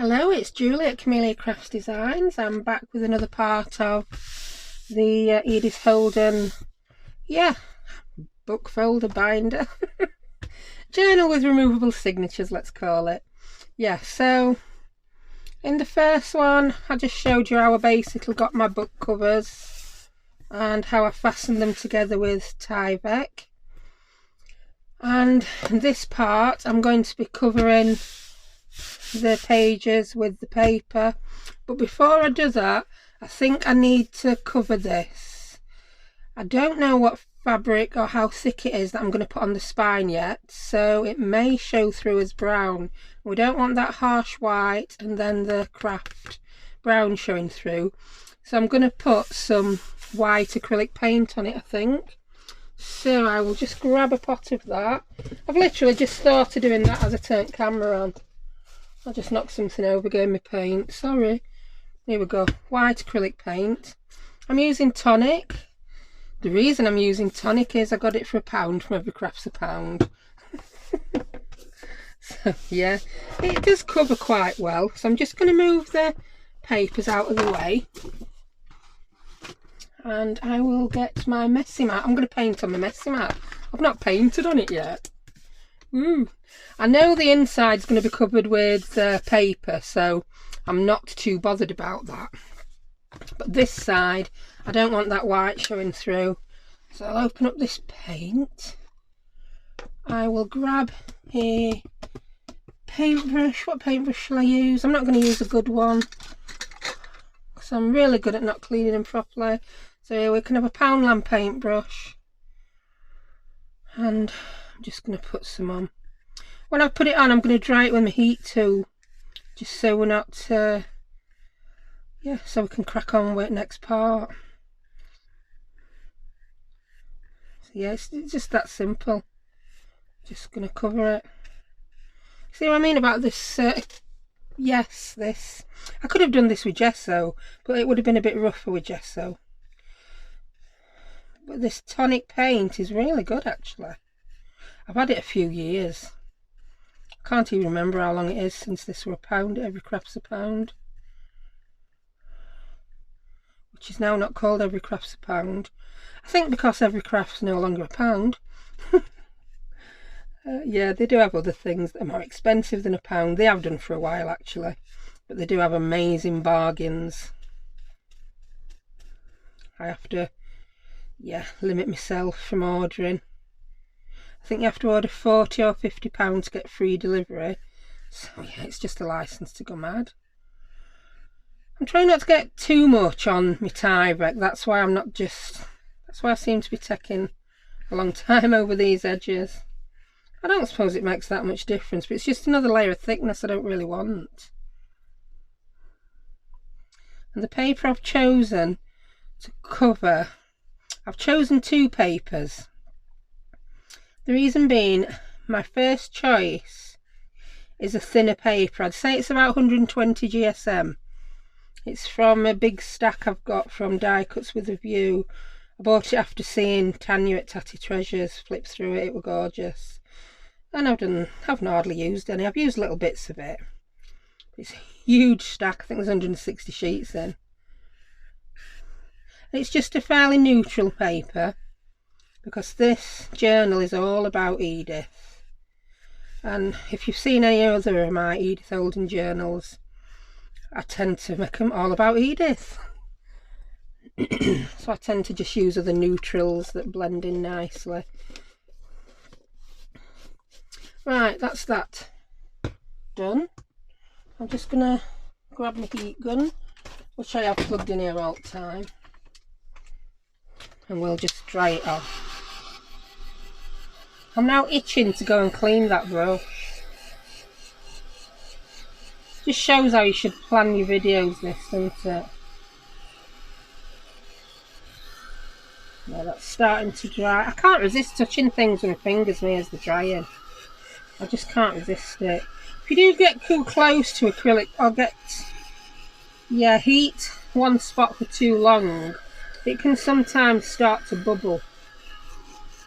Hello, it's Julie at Camellia Crafts Designs. I'm back with another part of the Edith Holden, book folder binder. Journal with removable signatures, let's call it. So in the first one, I just showed you how I basically got my book covers and how I fastened them together with Tyvek. And in this part, I'm going to be covering the pages with the paper, but before I do that, I think I need to cover this. I don't know what fabric or how thick it is that I'm going to put on the spine yet, so it may show through as brown. We don't want that harsh white and then the craft brown showing through, so I'm going to put some white acrylic paint on it, I think. So I will just grab a pot of that. I've literally just started doing that as I turned camera on. I just knocked something over, gave me paint, sorry. Here we go, white acrylic paint. I'm using tonic. The reason I'm using tonic is I got it for £1 from Every Craft's a Pound. So yeah, it does cover quite well. So I'm just going to move the papers out of the way. And I will get my messy mat. I'm going to paint on my messy mat. I've not painted on it yet. I know the inside's going to be covered with paper, so I'm not too bothered about that. But this side, I don't want that white showing through. So I'll open up this paint. I will grab a paintbrush. What paintbrush shall I use? I'm not going to use a good one, because I'm really good at not cleaning them properly. So here we can have a Poundland paintbrush. And I'm just going to put some on. When I put it on, I'm going to dry it with my heat tool, just so we're not, so we can crack on with the next part. So yeah, it's just that simple. Just going to cover it. See what I mean about this? This. I could have done this with gesso, but it would have been a bit rougher with gesso. But this tonic paint is really good, actually. I've had it a few years. I can't even remember how long it is since this were £1 at Every Craft's a Pound, which is now not called Every Craft's a Pound. I think because Every Craft's no longer £1. Yeah, they do have other things that are more expensive than £1. They have done for a while actually, but they do have amazing bargains. I have to limit myself from ordering. I think you have to order £40 or £50 to get free delivery. So yeah, it's just a license to go mad. I'm trying not to get too much on my Tyvek. That's why I seem to be taking a long time over these edges. I don't suppose it makes that much difference, but it's just another layer of thickness I don't really want. And the paper I've chosen to cover, I've chosen 2 papers. The reason being, my first choice is a thinner paper. I'd say it's about 120 GSM. It's from a big stack I've got from Die Cuts with a View. I bought it after seeing Tanya at Tatty Treasures flip through it. It was gorgeous. And I've not hardly used any. I've used little bits of it. It's a huge stack. I think there's 160 sheets in. And it's just a fairly neutral paper, because this journal is all about Edith. And if you've seen any other of my Edith Holden journals, I tend to make them all about Edith. So I tend to just use other neutrals that blend in nicely. Right, that's that done. I'm just going to grab my heat gun, which I have plugged in here all the time, and we'll just dry it off. I'm now itching to go and clean that brush. Just shows how you should plan your videos, this, doesn't it? Yeah, that's starting to dry. I can't resist touching things with my fingers as they're drying. I just can't resist it. If you do get too close to acrylic or get heat one spot for too long, it can sometimes start to bubble,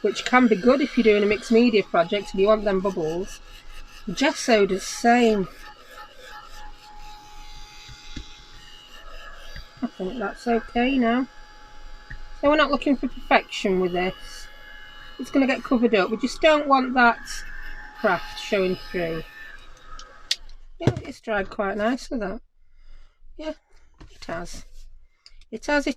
which can be good if you're doing a mixed media project and you want them bubbles. Gesso does the same. I think that's okay now. So we're not looking for perfection with this. It's going to get covered up. We just don't want that craft showing through. Yeah, it's dried quite nicely, that. Yeah, it has. It has. Do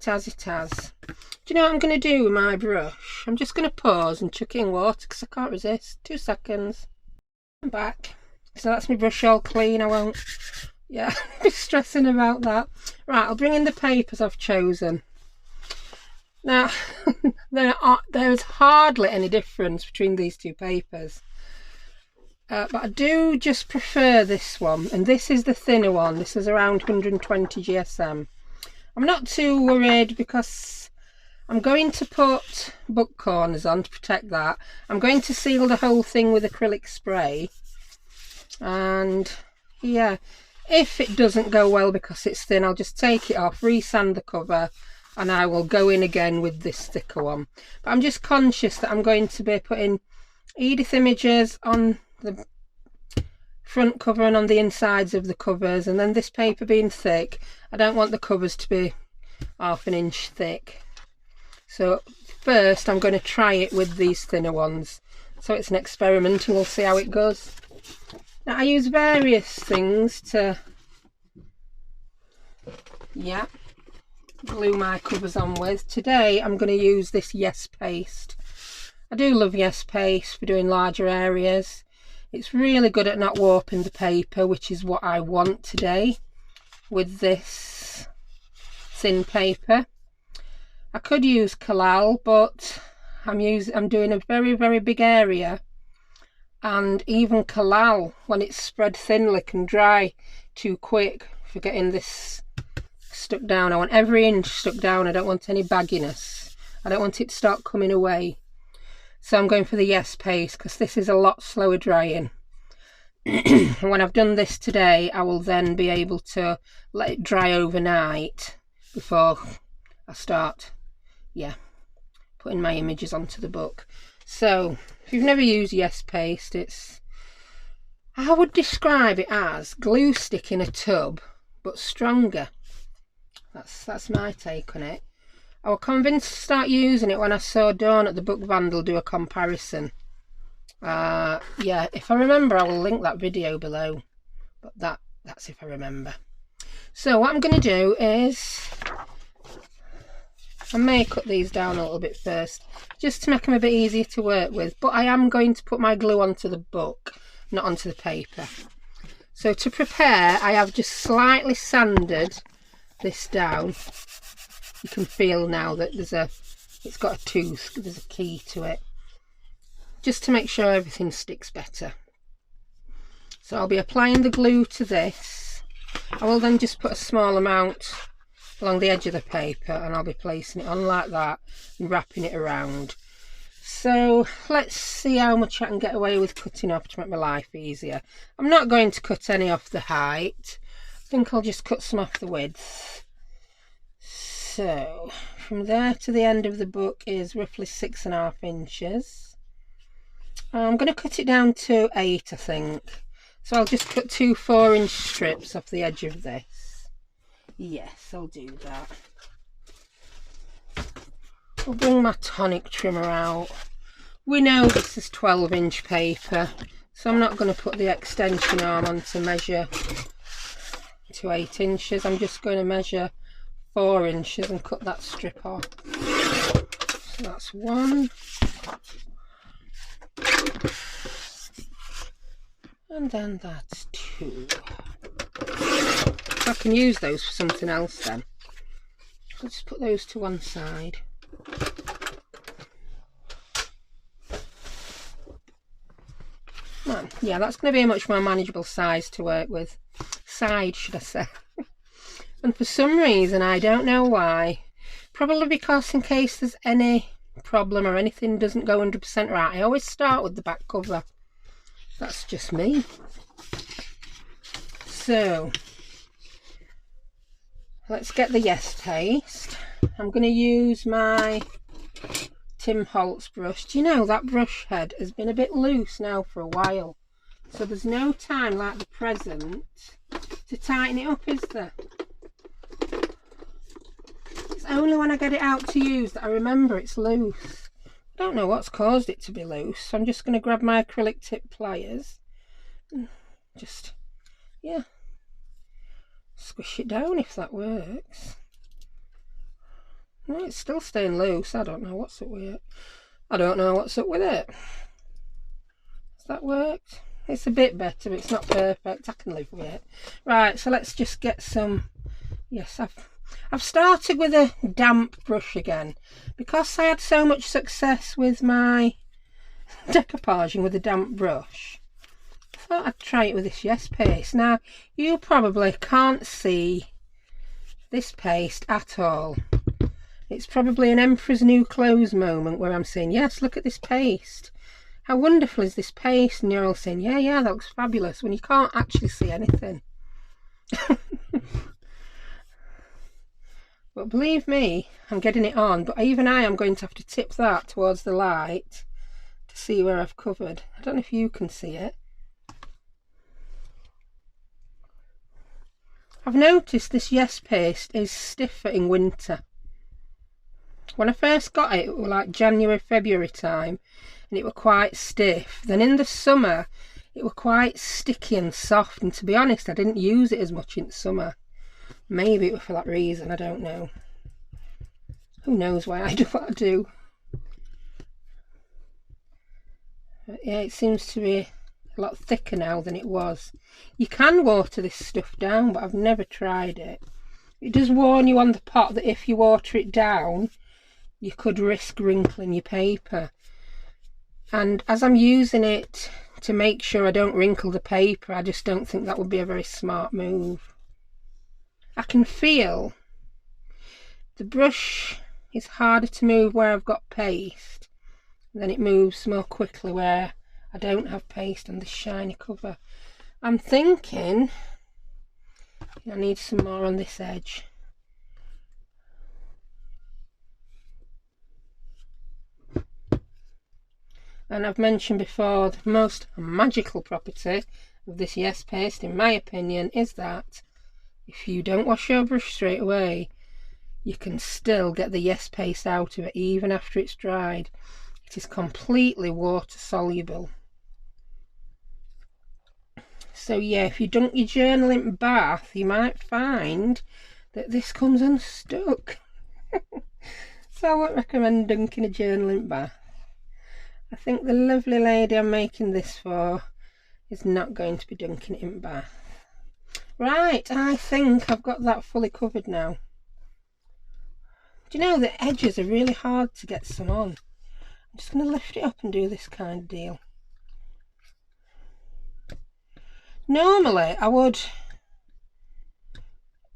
you know what I'm going to do with my brush? I'm just going to pause and chuck it in water because I can't resist. 2 seconds. I'm back. So that's my brush all clean. I won't, yeah, be stressing about that. Right, I'll bring in the papers I've chosen. Now, there's hardly any difference between these 2 papers. But I do just prefer this one. And this is the thinner one. This is around 120 GSM. I'm not too worried because I'm going to put book corners on to protect that. I'm going to seal the whole thing with acrylic spray. And yeah, if it doesn't go well because it's thin, I'll just take it off, resand the cover, and I will go in again with this thicker one. But I'm just conscious that I'm going to be putting Edith images on the front cover and on the insides of the covers, and then this paper being thick, I don't want the covers to be 1/2 inch thick. So first I'm going to try it with these thinner ones. So it's an experiment and we'll see how it goes. Now I use various things to, yeah, glue my covers on with. Today I'm going to use this Yes paste. I do love Yes paste for doing larger areas. It's really good at not warping the paper, which is what I want today with this thin paper. I could use Collal, but I'm doing a very big area, and even Collal, when it's spread thinly, can dry too quick for getting this stuck down. I want every inch stuck down. I don't want any bagginess. I don't want it to start coming away. So I'm going for the Yes paste because this is a lot slower drying. And when I've done this today, I will then be able to let it dry overnight before I start, yeah, putting my images onto the book. So if you've never used Yes paste, I would describe it as glue stick in a tub, but stronger. That's my take on it. I was convinced to start using it when I saw Dawn at the Book Vandal do a comparison. Yeah, if I remember, I will link that video below, but that's if I remember. So what I'm going to do is, I may cut these down a little bit first just to make them a bit easier to work with, but I am going to put my glue onto the book, not onto the paper. So to prepare, I have just slightly sanded this down. You can feel now that it's got a tooth, there's a key to it, just to make sure everything sticks better. So I'll be applying the glue to this. I will then just put a small amount along the edge of the paper, and I'll be placing it on like that and wrapping it around. So let's see how much I can get away with cutting off to make my life easier. I'm not going to cut any off the height. I think I'll just cut some off the width. So from there to the end of the book is roughly 6.5 inches. I'm going to cut it down to 8, I think. So I'll just cut 2 4-inch strips off the edge of this. Yes, I'll do that. I'll bring my tonic trimmer out. We know this is 12-inch paper, so I'm not going to put the extension arm on to measure to 8 inches. I'm just going to measure 4 inches and cut that strip off. So that's 1. And then that's 2. I can use those for something else then. I'll just put those to one side. Well, yeah, that's going to be a much more manageable size to work with. Side, should I say. And for some reason, I don't know why, probably because in case there's any problem or anything doesn't go 100% right, I always start with the back cover. That's just me. So let's get the Yes paste. I'm going to use my Tim Holtz brush. Do you know that brush head has been a bit loose now for a while, so there's no time like the present to tighten it up, is there? only when I get it out to use that I remember it's loose. I don't know what's caused it to be loose, so I'm just going to grab my acrylic tip pliers and just, yeah, squish it down if that works. No, it's still staying loose. I don't know what's up with it. I don't know what's up with it. Has that worked? It's a bit better, but it's not perfect. I can live with it. Right, so let's just get some... Yes, I've started with a damp brush again. Because I had so much success with my decoupaging with a damp brush, I thought I'd try it with this Yes paste. Now, you probably can't see this paste at all. It's probably an Emperor's New Clothes moment where I'm saying, yes, look at this paste. How wonderful is this paste? And you're all saying, yeah, yeah, that looks fabulous, when you can't actually see anything. But believe me, I'm getting it on. But even I am going to have to tip that towards the light to see where I've covered. I don't know if you can see it. I've noticed this Yes paste is stiffer in winter. When I first got it, it was like January, February time, and it were quite stiff. Then in the summer, it were quite sticky and soft, and to be honest, I didn't use it as much in the summer. Maybe it was for that reason, I don't know. Who knows why I do what I do. But yeah, it seems to be a lot thicker now than it was. You can water this stuff down, but I've never tried it. It does warn you on the pot that if you water it down, you could risk wrinkling your paper. And as I'm using it to make sure I don't wrinkle the paper, I just don't think that would be a very smart move. I can feel the brush is harder to move where I've got paste, and then it moves more quickly where I don't have paste on this shiny cover. I'm thinking I need some more on this edge. And I've mentioned before, the most magical property of this Yes paste, in my opinion, is that if you don't wash your brush straight away, you can still get the Yes paste out of it even after it's dried. It is completely water soluble. So yeah, if you dunk your journal in bath, you might find that this comes unstuck. So I won't recommend dunking a journal in bath. I think the lovely lady I'm making this for is not going to be dunking it in bath. Right, I think I've got that fully covered now. Do you know the edges are really hard to get some on? I'm just going to lift it up and do this kind of deal. Normally I would,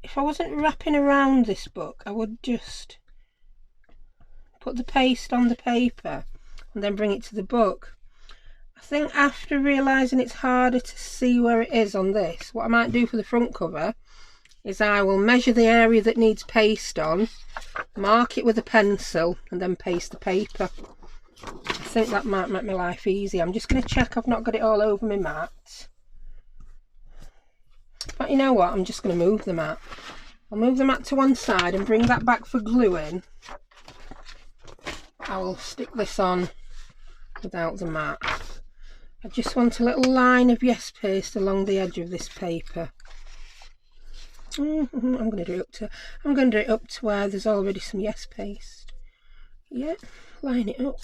if I wasn't wrapping around this book, I would just put the paste on the paper and then bring it to the book. I think after realising it's harder to see where it is on this, what I might do for the front cover is I will measure the area that needs paste on, mark it with a pencil, and then paste the paper. I think that might make my life easy. I'm just going to check I've not got it all over my mat. But you know what, I'm just going to move the mat. I'll move the mat to one side and bring that back for gluing. I will stick this on without the mat. I just want a little line of Yes paste along the edge of this paper. I'm going to do it up to where there's already some Yes paste. Yeah, line it up.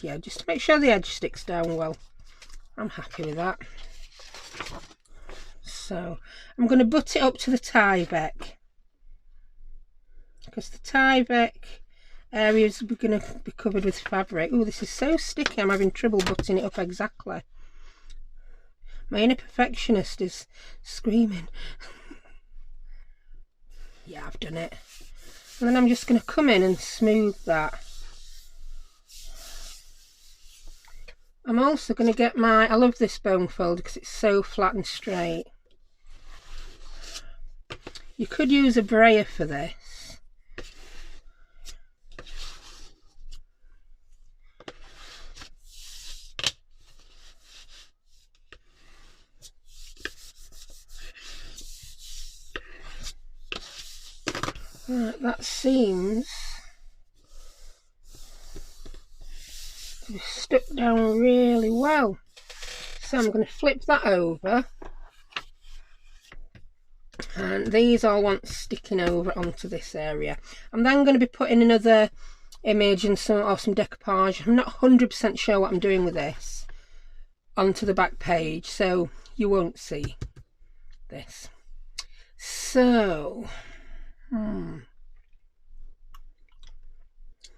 Yeah, just to make sure the edge sticks down well. I'm happy with that. So I'm going to butt it up to the Tyvek, because the Tyvek areas are going to be covered with fabric. Oh, this is so sticky, I'm having trouble butting it up exactly. My inner perfectionist is screaming. Yeah, I've done it. And then I'm just going to come in and smooth that. I'm also going to get my, I love this bone folder because it's so flat and straight. You could use a brayer for this. Right, that seems to be stuck down really well. So I'm going to flip that over. And these all want sticking over onto this area. I'm then going to be putting another image and some decoupage. I'm not 100% sure what I'm doing with this onto the back page, so you won't see this. So, I'm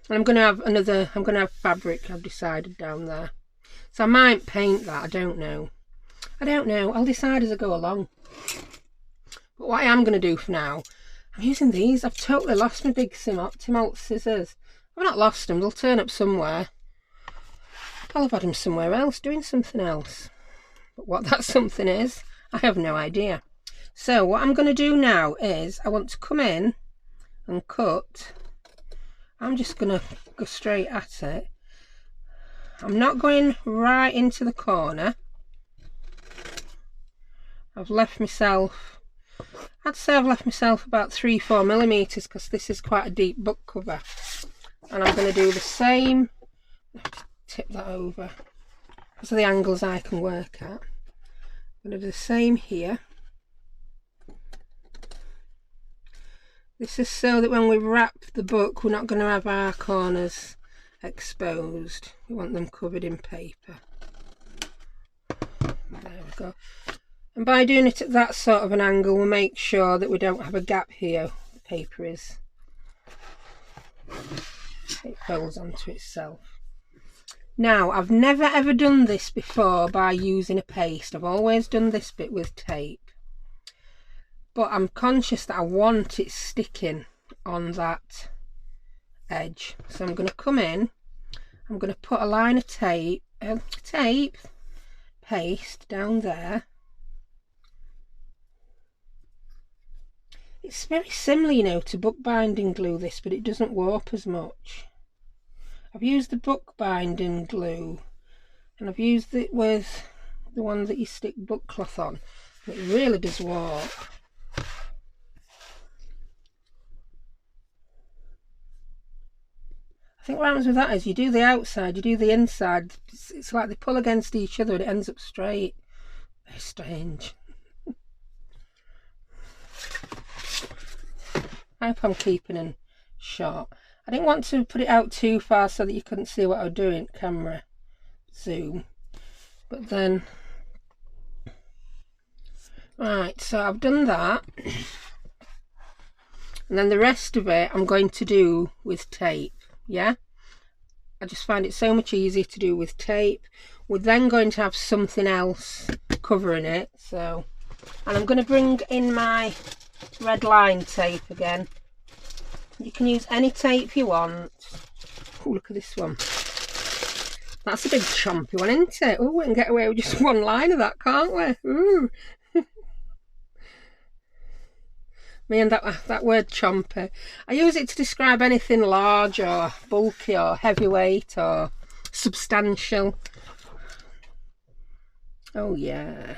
going to have fabric, I've decided, down there. So I might paint that, I don't know. I'll decide as I go along. But what I am going to do for now, I'm using these. I've totally lost my big Timalt scissors. I've not lost them, they'll turn up somewhere. I'll have had them somewhere else, doing something else. But what that something is, I have no idea. So what I'm going to do now is, I want to come in and cut. I'm just going to go straight at it. I'm not going right into the corner. I've left myself, I'd say I've left myself about 3-4 millimeters, because this is quite a deep book cover. And I'm going to do the same. I have to tip that over because of the angles I can work at. I'm going to do the same here. This is so that when we wrap the book, we're not going to have our corners exposed. We want them covered in paper. There we go. And by doing it at that sort of an angle, we'll make sure that we don't have a gap here. The paper is, it folds onto itself. Now, I've never ever done this before by using a paste. I've always done this bit with tape. But I'm conscious that I want it sticking on that edge. So I'm going to come in, I'm going to put a line of paste down there. It's very similar, you know, to bookbinding glue, this, but it doesn't warp as much. I've used the bookbinding glue, and I've used it with the one that you stick book cloth on. It really does warp. I think what happens with that is you do the outside, you do the inside. It's like they pull against each other and it ends up straight. Very strange. I hope I'm keeping in shot. I didn't want to put it out too far so that you couldn't see what I was doing, camera zoom. But then, right, so I've done that. And then the rest of it I'm going to do with tape, yeah? I just find it so much easier to do with tape. We're then going to have something else covering it, so. And I'm going to bring in my red line tape again. You can use any tape you want. Oh, look at this one. That's a big chompy one, isn't it? Oh, we can get away with just one line of that, can't we? Ooh. Me and that word chompy. I use it to describe anything large or bulky or heavyweight or substantial. Oh yeah.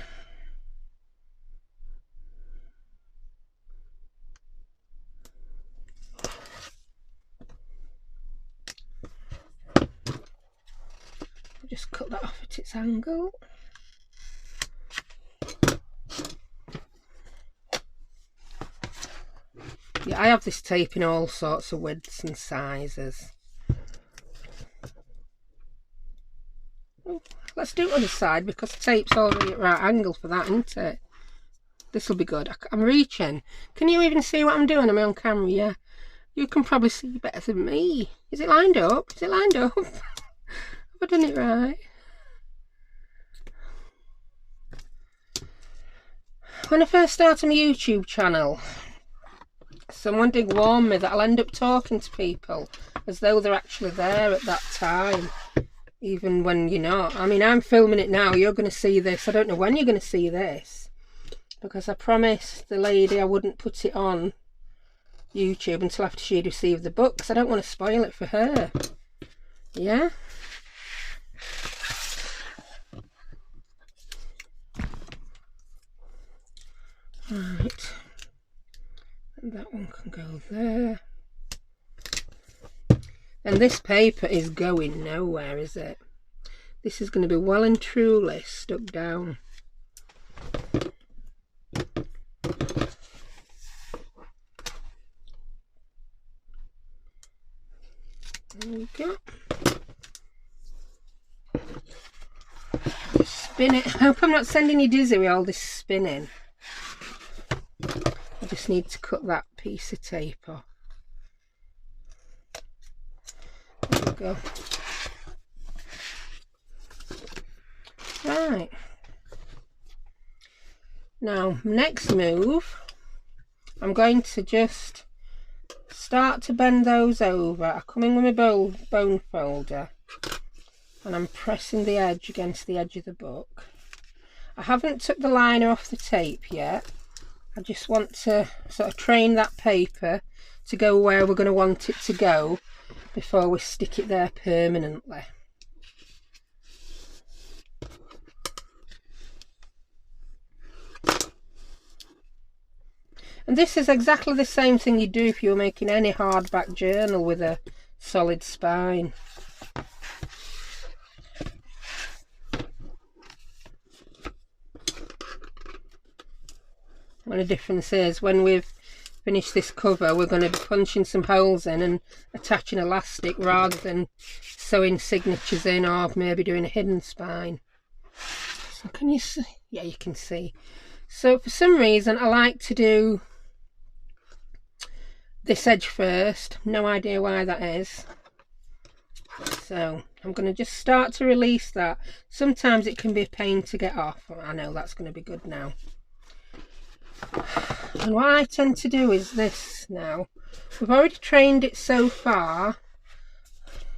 Just cut that off at its angle. Yeah, I have this tape in all sorts of widths and sizes. Oh, let's do it on the side because the tape's already at right angle for that, isn't it? This will be good. I'm reaching. Can you even see what I'm doing? Am I on camera? Yeah. You can probably see better than me. Is it lined up? Is it lined up? Have I done it right? When I first started my YouTube channel, someone did warn me that I'll end up talking to people as though they're actually there at that time, even when you're not. I mean, I'm filming it now. You're going to see this. I don't know when you're going to see this, because I promised the lady I wouldn't put it on YouTube until after she'd received the book, because I don't want to spoil it for her. Yeah? Right. And that one can go there. And this paper is going nowhere, is it? This is going to be well and truly stuck down. There we go. Just spin it. I hope I'm not sending you dizzy with all this spinning. I just need to cut that piece of tape off. There we go. Right. Now, next move, I'm going to just start to bend those over. I come in with my bone folder and I'm pressing the edge against the edge of the book. I haven't took the liner off the tape yet. I just want to sort of train that paper to go where we're going to want it to go before we stick it there permanently. And this is exactly the same thing you do if you were making any hardback journal with a solid spine. And the difference is when we've finished this cover, we're going to be punching some holes in and attaching elastic rather than sewing signatures in or maybe doing a hidden spine. So can you see? Yeah, you can see. So for some reason I like to do this edge first. No idea why that is. So I'm going to just start to release that. Sometimes it can be a pain to get off. I know that's going to be good now. And what I tend to do is this now. We've already trained it so far.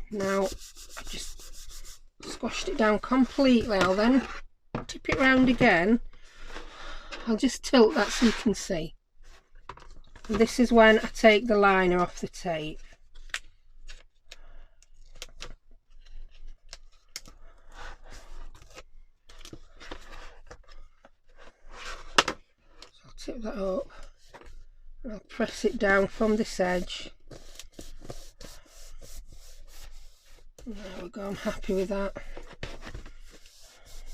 Now I just squashed it down completely. I'll then tip it round again. I'll just tilt that so you can see. And this is when I take the liner off the tape. Tip that up and I'll press it down from this edge. There we go, I'm happy with that.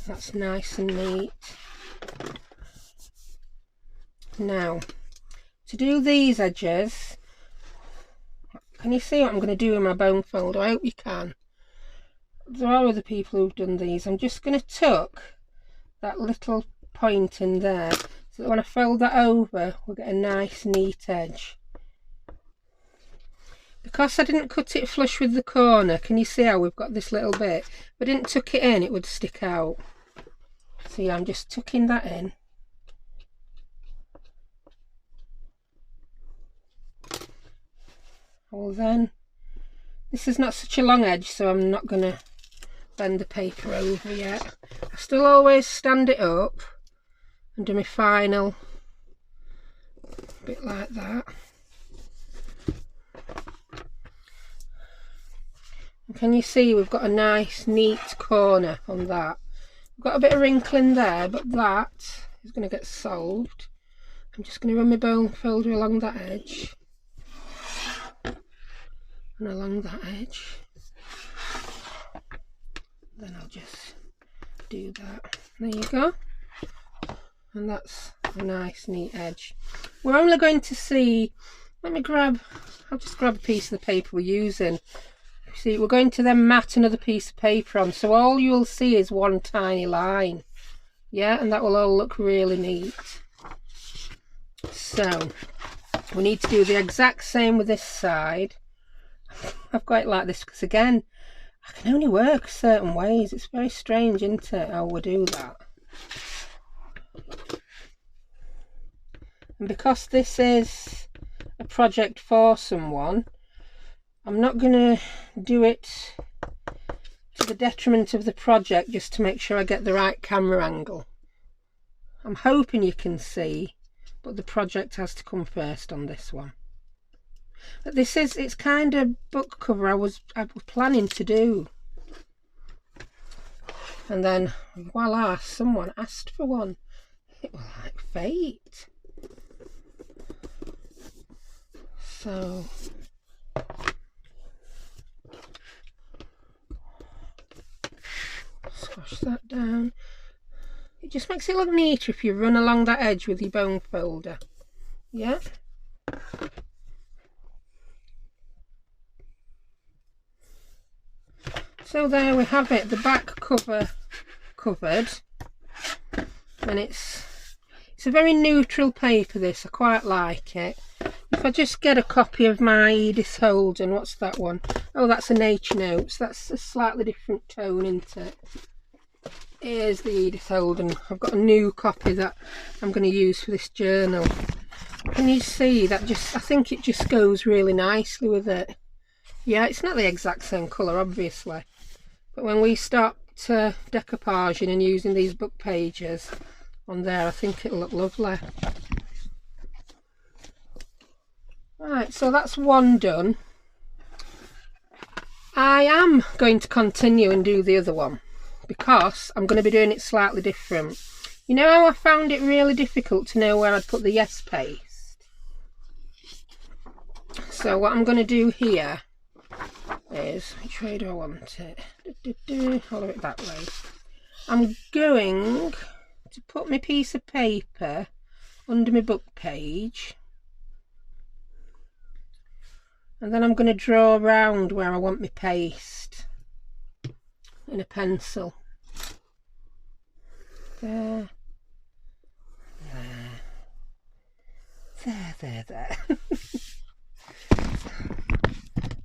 That's nice and neat. Now, to do these edges, can you see what I'm going to do with my bone folder? I hope you can. There are other people who've done these. I'm just going to tuck that little point in there, so that when I fold that over, we'll get a nice neat edge. Because I didn't cut it flush with the corner, can you see how we've got this little bit? If I didn't tuck it in, it would stick out. So yeah, I'm just tucking that in. Well then, this is not such a long edge, so I'm not going to bend the paper over yet. I still always stand it up and do my final bit like that. And can you see we've got a nice neat corner on that. We've got a bit of wrinkle in there, but that is going to get solved. I'm just going to run my bone folder along that edge and along that edge. Then I'll just do that. There you go. And that's a nice neat edge. We're only going to see, I'll just grab a piece of the paper we're using. See, we're going to then mat another piece of paper on, so all you'll see is one tiny line. Yeah, and that will all look really neat. So we need to do the exact same with this side. I've got it like this because again, I can only work certain ways. It's very strange, isn't it, how we do that. And because this is a project for someone, I'm not going to do it to the detriment of the project just to make sure I get the right camera angle. I'm hoping you can see, but the project has to come first on this one. But this is, it's kind of book cover I was planning to do. And then voila, someone asked for one. It was like fate. So squash that down. It just makes it look neater if you run along that edge with your bone folder. Yeah. So there we have it, the back cover covered, and it's a very neutral paper, this. I quite like it. If I just get a copy of my Edith Holden, what's that one? Oh, that's a Nature Notes. That's a slightly different tone, isn't it? Here's the Edith Holden. I've got a new copy that I'm going to use for this journal. Can you see that? I think it just goes really nicely with it. Yeah, it's not the exact same colour, obviously, but when we start decoupaging and using these book pages on there, I think it'll look lovely. Right, so that's one done. I am going to continue and do the other one, because I'm going to be doing it slightly different. You know how I found it really difficult to know where I'd put the yes paste? So what I'm going to do here is, which way do I want it? Follow it that way. I'm going to put my piece of paper under my book page, and then I'm going to draw around where I want my paste in a pencil. There, there.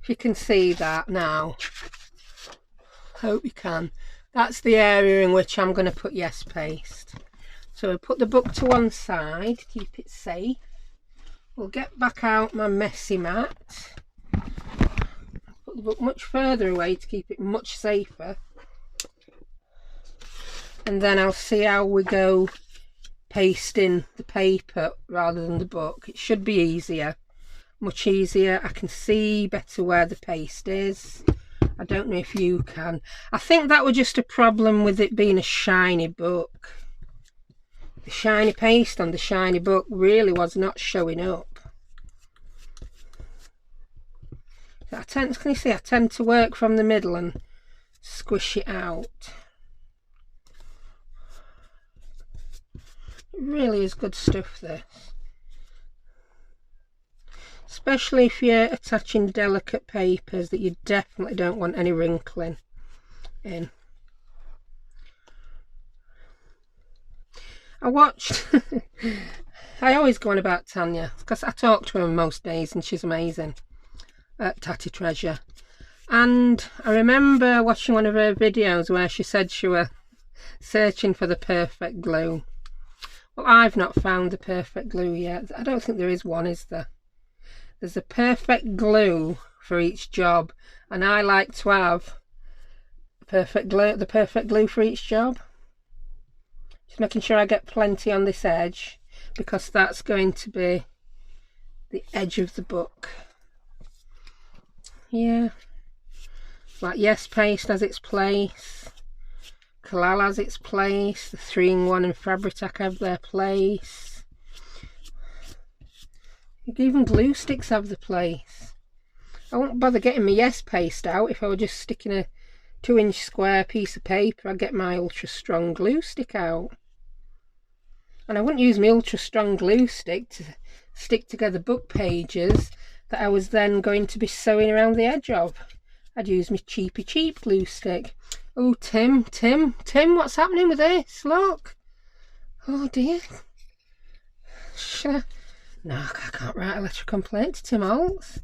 If you can see that now, hope you can. That's the area in which I'm going to put yes paste. So we'll put the book to one side, keep it safe. We'll get back out my messy mat, put the book much further away to keep it much safer, and then I'll see how we go pasting the paper rather than the book. It should be easier, much easier. I can see better where the paste is. I don't know if you can. I think that was just a problem with it being a shiny book. The shiny paste on the shiny book really was not showing up. Can you see, I tend to work from the middle and squish it out. It really is good stuff, this. Especially if you're attaching delicate papers that you definitely don't want any wrinkling in. I watched I always go on about Tanya because I talk to her most days and she's amazing at Tatty Treasure, and I remember watching one of her videos where she said she were searching for the perfect glue. Well, I've not found the perfect glue yet. I don't think there is one, is there? There's a perfect glue for each job, and I like to have the perfect glue for each job. Just making sure I get plenty on this edge, because that's going to be the edge of the book. Yeah, like yes paste has its place, Collal has its place, the 3-in-1 and Fabri-Tac have their place. Even glue sticks have the place. I won't bother getting my yes paste out. If I were just sticking a 2-inch square piece of paper, I'd get my ultra strong glue stick out. And I wouldn't use my ultra strong glue stick to stick together book pages that I was then going to be sewing around the edge of. I'd use my cheap glue stick. Oh, Tim, what's happening with this? Look. Oh dear. No, I can't write a letter of complaint to Tim Holtz.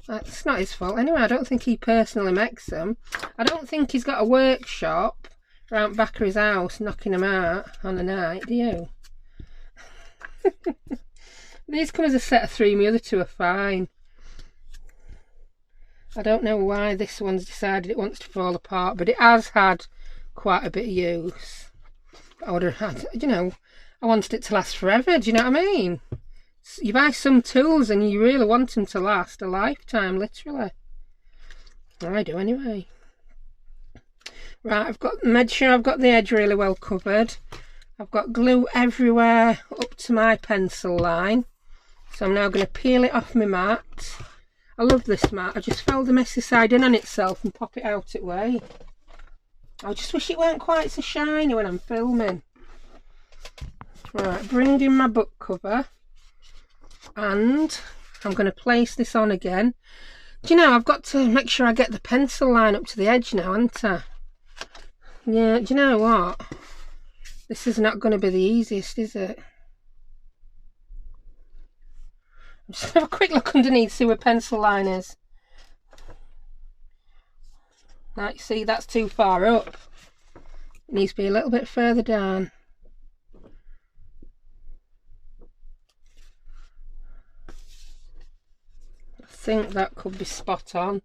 It's not his fault anyway. I don't think he personally makes them. I don't think he's got a workshop round back of his house knocking them out on a night, do you? These come as a set of 3, my other 2 are fine. I don't know why this one's decided it wants to fall apart, but it has had quite a bit of use. I would have had, you know, I wanted it to last forever, do you know what I mean? You buy some tools and you really want them to last a lifetime, literally. I do anyway. Right, I've made sure I've got the edge really well covered. I've got glue everywhere up to my pencil line. So I'm now going to peel it off my mat I love this mat. I just fold the messy side in on itself and pop it out its way. I just wish it weren't quite so shiny when I'm filming. Right, bring in my book cover, and I'm going to place this on again. Do you know, I've got to make sure I get the pencil line up to the edge now, haven't I? Yeah, do you know what? This is not going to be the easiest, is it? Just have a quick look underneath, see where pencil line is. Now, you see, that's too far up. It needs to be a little bit further down. I think that could be spot on.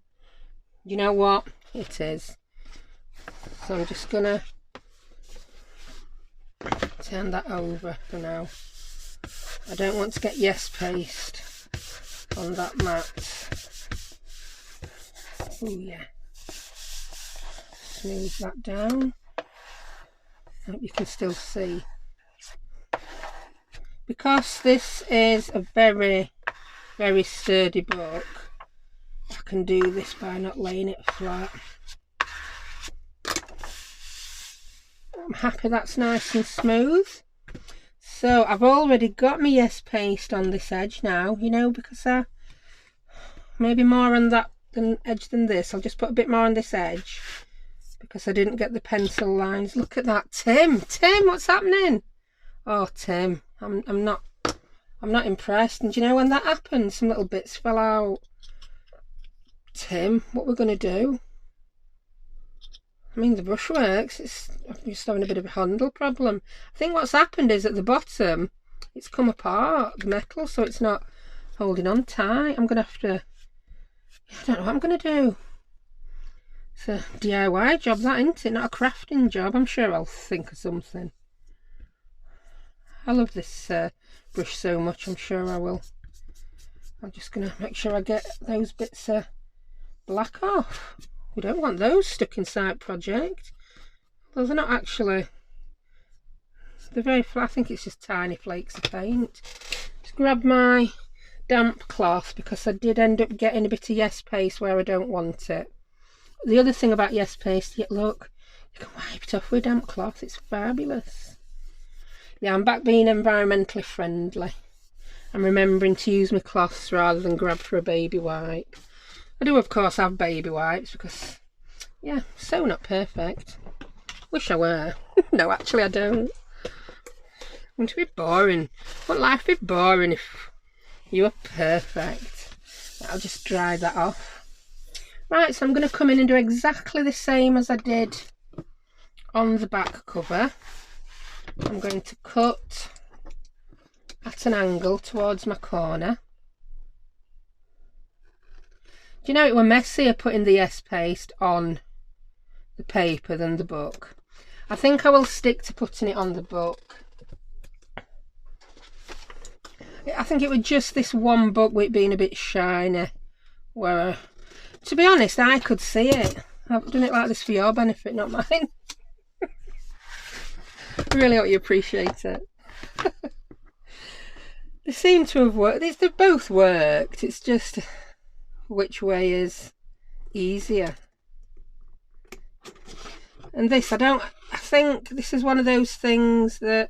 You know what? It is. So I'm just gonna turn that over for now. I don't want to get yes paste on that mat. Oh yeah. Smooth that down. I hope you can still see. Because this is a very, very sturdy book, I can do this by not laying it flat. I'm happy that's nice and smooth. So I've already got my yes paste on this edge now, you know, because I maybe more on that edge than this. I'll just put a bit more on this edge because I didn't get the pencil lines. Look at that, Tim, what's happening? Oh, Tim, I'm not impressed. And do you know when that happened, some little bits fell out. Tim, what we're gonna do? I mean, the brush works. I'm just having a bit of a handle problem. I think what's happened is at the bottom, it's come apart, the metal, so it's not holding on tight. I'm going to have to, I don't know what I'm going to do. It's a DIY job, that, isn't it? Not a crafting job. I'm sure I'll think of something. I love this brush so much, I'm sure I will. I'm just going to make sure I get those bits of black off. We don't want those stuck inside project. Those are not actually, they're very flat. I think it's just tiny flakes of paint. Just grab my damp cloth because I did end up getting a bit of yes paste where I don't want it. The other thing about yes paste, look, you can wipe it off with damp cloth. It's fabulous. Yeah, I'm back being environmentally friendly. I'm remembering to use my cloths rather than grab for a baby wipe. I do, of course, have baby wipes because, yeah, so not perfect. Wish I were. No, actually, I don't. Wouldn't it be boring? Wouldn't life be boring if you were perfect? I'll just dry that off. Right, so I'm going to come in and do exactly the same as I did on the back cover. I'm going to cut at an angle towards my corner. Do you know, it were messier putting the yes paste on the paper than the book. I think I will stick to putting it on the book. I think it was just this one book with it being a bit shiny, where, to be honest, I could see it. I've done it like this for your benefit, not mine. I really hope you appreciate it. They seem to have worked. They've both worked. It's just which way is easier. And this, I think this is one of those things that,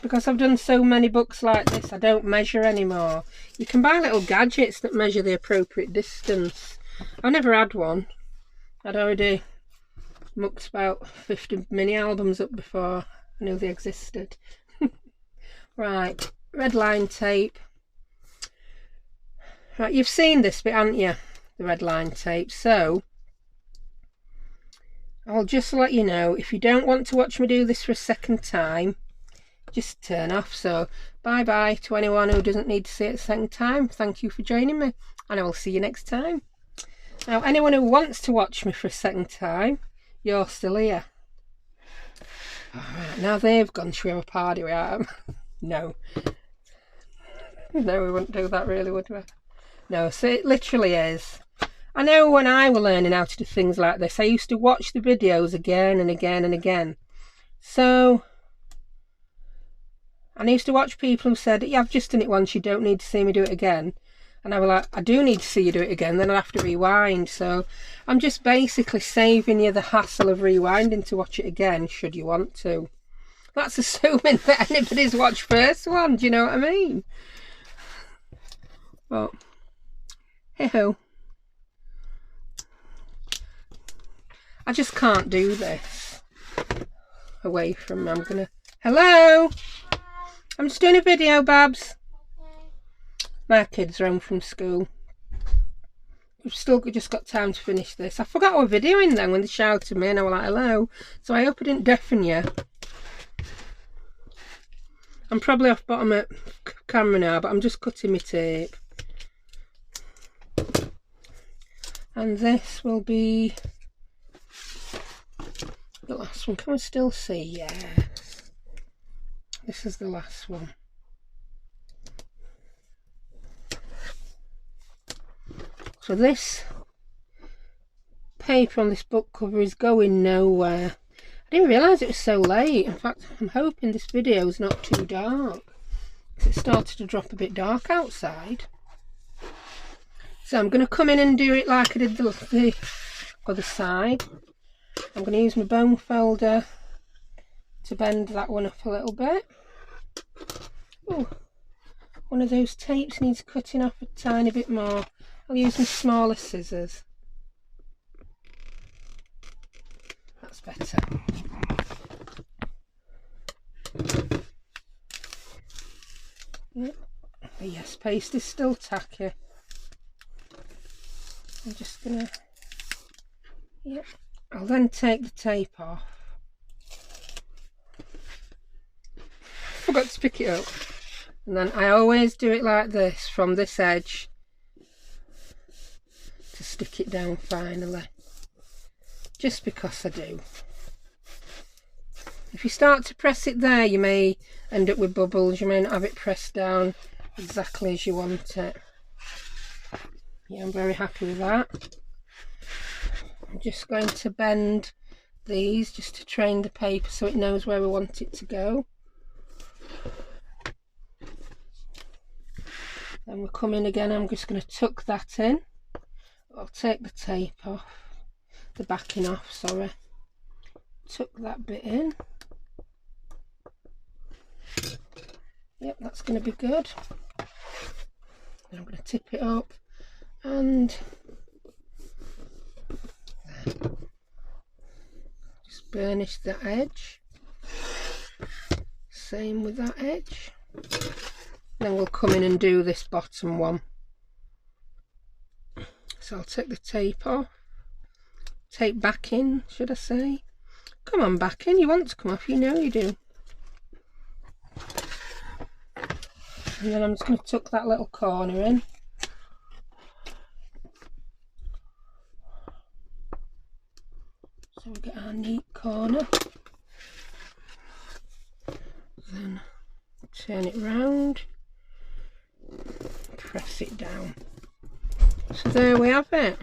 because I've done so many books like this, I don't measure anymore. You can buy little gadgets that measure the appropriate distance. I've never had one. I'd already mucked about 50 mini albums up before I knew they existed. Right, red line tape. Right, you've seen this bit, haven't you? The red line tape. So I'll just let you know, if you don't want to watch me do this for a second time, just turn off. So bye bye to anyone who doesn't need to see it a second time. Thank you for joining me, and I will see you next time. Now, anyone who wants to watch me for a second time, you're still here. Alright, now they've gone. Should we have a party with them? No. No, we wouldn't do that, really, would we? No, so it literally is. I know when I was learning how to do things like this, I used to watch the videos again and again and again. So, and I used to watch people who said, yeah, I've just done it once, you don't need to see me do it again. And I was like, I do need to see you do it again, then I'll have to rewind. So I'm just basically saving you the hassle of rewinding to watch it again, should you want to. That's assuming that anybody's watched first one, do you know what I mean? But, hey-ho. I just can't do this away from, I'm gonna, hello? I'm just doing a video, Babs. My kids are home from school. We've still just got time to finish this. I forgot I was videoing then when they shouted me and I was like, hello. So I hope I didn't deafen you. I'm probably off bottom at camera now, but I'm just cutting my tape. And this will be the last one. Can we still see? Yes. This is the last one. So this paper on this book cover is going nowhere. I didn't realise it was so late. In fact, I'm hoping this video is not too dark. It started to drop a bit dark outside. So I'm going to come in and do it like I did the other side. I'm going to use my bone folder to bend that one up a little bit. Ooh, one of those tapes needs cutting off a tiny bit more. I'll use my smaller scissors. That's better. Yep. Oh yes, paste is still tacky. I'm just gonna, yep. I'll then take the tape off. Forgot to pick it up. And then I always do it like this from this edge to stick it down finally. Just because I do. If you start to press it there, you may end up with bubbles. You may not have it pressed down exactly as you want it. Yeah, I'm very happy with that. I'm just going to bend these just to train the paper so it knows where we want it to go. Then we'll come in again. I'm just going to tuck that in. I'll take the tape off, the backing off, sorry. Tuck that bit in. Yep, that's going to be good. Then I'm going to tip it up and just burnish that edge. Same with that edge. Then we'll come in and do this bottom one. So I'll take the tape off. Tape back in, should I say. Come on, back in. You want to come off, you know you do. And then I'm just going to tuck that little corner in. So we get our neat corner. Then turn it round. Press it down. So there we have it.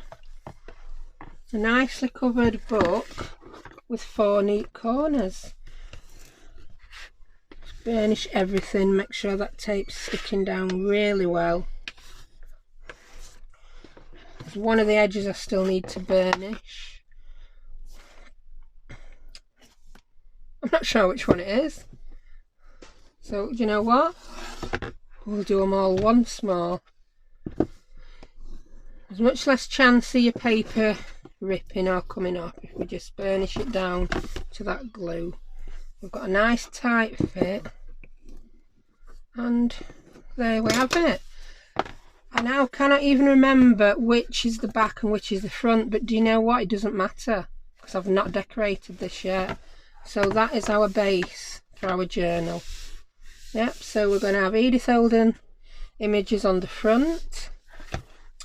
A nicely covered book with 4 neat corners. Just burnish everything, make sure that tape's sticking down really well. There's one of the edges I still need to burnish. I'm not sure which one it is. So, do you know what? We'll do them all once more. There's much less chance of your paper ripping or coming off if we just burnish it down to that glue. We've got a nice tight fit. And there we have it. I now cannot even remember which is the back and which is the front, but do you know what? It doesn't matter because I've not decorated this yet. So that is our base for our journal. Yep, so we're going to have Edith Holden images on the front.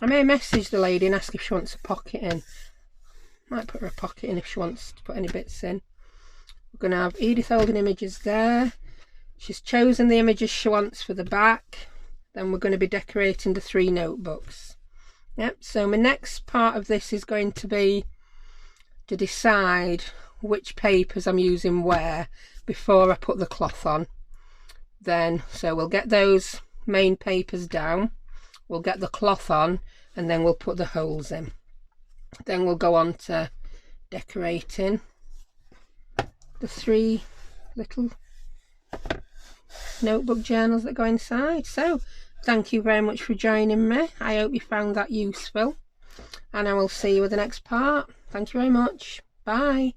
I may message the lady and ask if she wants a pocket in. Might put her a pocket in if she wants to put any bits in. We're going to have Edith Holden images there. She's chosen the images she wants for the back. Then we're going to be decorating the 3 notebooks. Yep, so my next part of this is going to be to decide which papers I'm using where before I put the cloth on. Then, so we'll get those main papers down. we'll get the cloth on and then we'll put the holes in. Then we'll go on to decorating the 3 little notebook journals that go inside. So thank you very much for joining me. I hope you found that useful, and I will see you with the next part. Thank you very much. Bye.